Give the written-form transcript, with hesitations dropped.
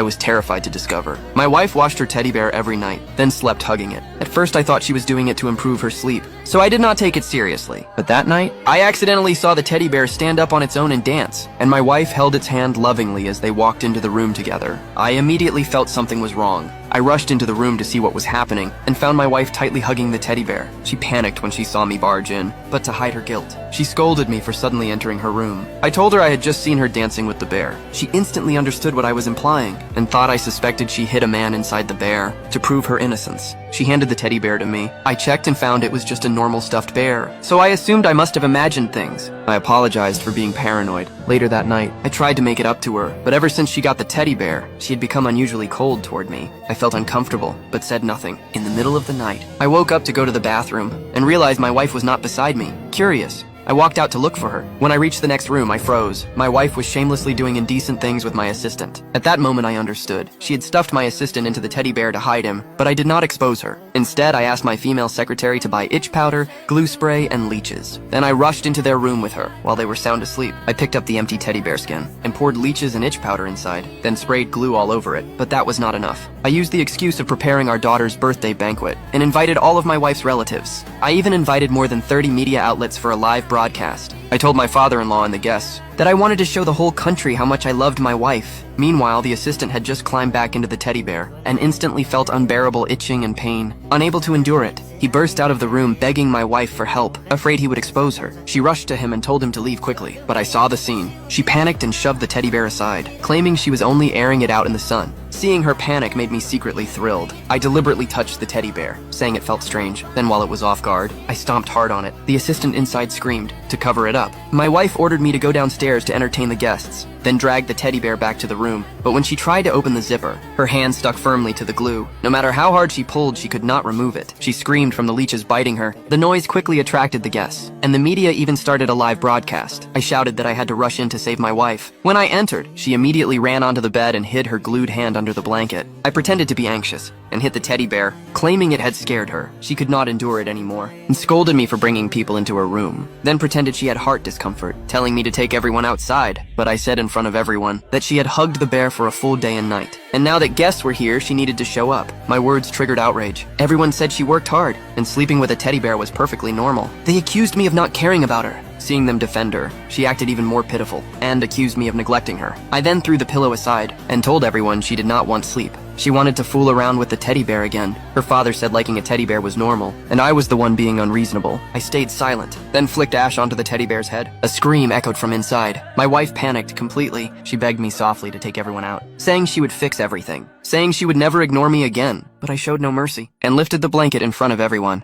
I was terrified to discover. My wife washed her teddy bear every night, then slept hugging it. At first I thought she was doing it to improve her sleep, so I did not take it seriously. But that night, I accidentally saw the teddy bear stand up on its own and dance, and my wife held its hand lovingly as they walked into the room together. I immediately felt something was wrong. I rushed into the room to see what was happening and found my wife tightly hugging the teddy bear. She panicked when she saw me barge in, but to hide her guilt, she scolded me for suddenly entering her room. I told her I had just seen her dancing with the bear. She instantly understood what I was implying and thought I suspected she hid a man inside the bear to prove her innocence. She handed the teddy bear to me. I checked and found it was just a normal stuffed bear, so I assumed I must have imagined things. I apologized for being paranoid. Later that night, I tried to make it up to her, but ever since she got the teddy bear, she had become unusually cold toward me. I felt uncomfortable, but said nothing. In the middle of the night, I woke up to go to the bathroom and realized my wife was not beside me. Curious, I walked out to look for her. When I reached the next room, I froze. My wife was shamelessly doing indecent things with my assistant. At that moment, I understood. She had stuffed my assistant into the teddy bear to hide him, but I did not expose her. Instead, I asked my female secretary to buy itch powder, glue spray, and leeches. Then I rushed into their room with her. While they were sound asleep, I picked up the empty teddy bear skin and poured leeches and itch powder inside, then sprayed glue all over it. But that was not enough. I used the excuse of preparing our daughter's birthday banquet and invited all of my wife's relatives. I even invited more than 30 media outlets for a live broadcast. I told my father-in-law and the guests that I wanted to show the whole country how much I loved my wife. Meanwhile, the assistant had just climbed back into the teddy bear and instantly felt unbearable itching and pain. Unable to endure it, he burst out of the room begging my wife for help, afraid he would expose her. She rushed to him and told him to leave quickly, but I saw the scene. She panicked and shoved the teddy bear aside, claiming she was only airing it out in the sun. Seeing her panic made me secretly thrilled. I deliberately touched the teddy bear, saying it felt strange. Then while it was off guard, I stomped hard on it. The assistant inside screamed to cover it up. My wife ordered me to go downstairs to entertain the guests, then dragged the teddy bear back to the room. But when she tried to open the zipper, her hand stuck firmly to the glue. No matter how hard she pulled, she could not remove it. She screamed from the leeches biting her. The noise quickly attracted the guests, and the media even started a live broadcast. I shouted that I had to rush in to save my wife. When I entered, she immediately ran onto the bed and hid her glued hand under the blanket. I pretended to be anxious and hit the teddy bear, claiming it had scared her. She could not endure it anymore and scolded me for bringing people into her room. Then pretended she had heart discomfort, telling me to take everyone outside. But I said in front of everyone that she had hugged the bear for a full day and night, and now that guests were here, she needed to show up. My words triggered outrage. Everyone said she worked hard, and sleeping with a teddy bear was perfectly normal. They accused me of not caring about her. Seeing them defend her, she acted even more pitiful, and accused me of neglecting her. I then threw the pillow aside, and told everyone she did not want sleep. She wanted to fool around with the teddy bear again. Her father said liking a teddy bear was normal, and I was the one being unreasonable. I stayed silent, then flicked ash onto the teddy bear's head. A scream echoed from inside. My wife panicked completely. She begged me softly to take everyone out, saying she would fix everything, saying she would never ignore me again. But I showed no mercy, and lifted the blanket in front of everyone.